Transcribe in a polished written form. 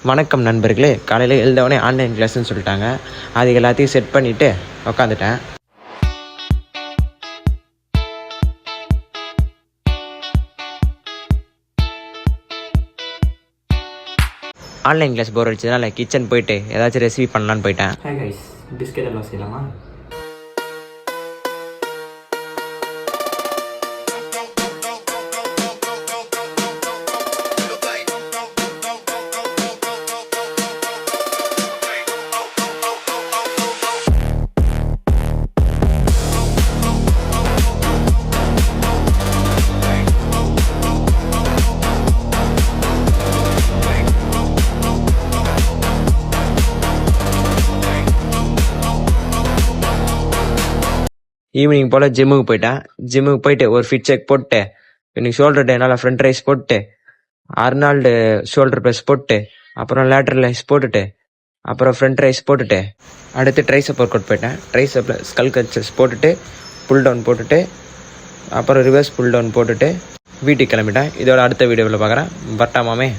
வணக்கம் நண்பர்களே. காலையில் எழுந்தவொடனே ஆன்லைன் கிளாஸ்ன்னு சொல்லிட்டாங்க. அது எல்லாத்தையும் செட் பண்ணிவிட்டு உக்காந்துட்டேன். ஆன்லைன் கிளாஸ் போர் அடிச்சதுனால கிச்சன் போயிட்டு ஏதாச்சும் ரெசிபி பண்ணலான்னு போயிட்டேன். ஹாய் கைஸ், பிஸ்கெட் எல்லாம் செய்யலாமா? ஈவினிங் போல் ஜிம்முக்கு போயிட்டேன். ஜிம்முக்கு போயிட்டு ஒரு ஃபிட் செக் போட்டு, இன்னைக்கு ஷோல்டர் டேனால ஃப்ரண்ட் ரைஸ் போட்டு, அர்னால்டு ஷோல்டர் ப்ரெஸ் போட்டு, அப்புறம் லேட்டரல் ரைஸ் போட்டுட்டு, அப்புறம் ஃப்ரண்ட் ரைஸ் போட்டுட்டு, அடுத்து ட்ரைசப் ஒர்க் அவுட் போயிட்டேன். ட்ரைசப்பில் ஸ்கல் கச்சஸ் போட்டுட்டு, புல் டவுன் போட்டுட்டு, அப்புறம் ரிவர்ஸ் புல் டவுன் போட்டுட்டு வீட்டுக்கு கிளம்பிட்டேன். இதோட அடுத்த வீடியோவில் பார்க்குறேன். பட்டாமாமே.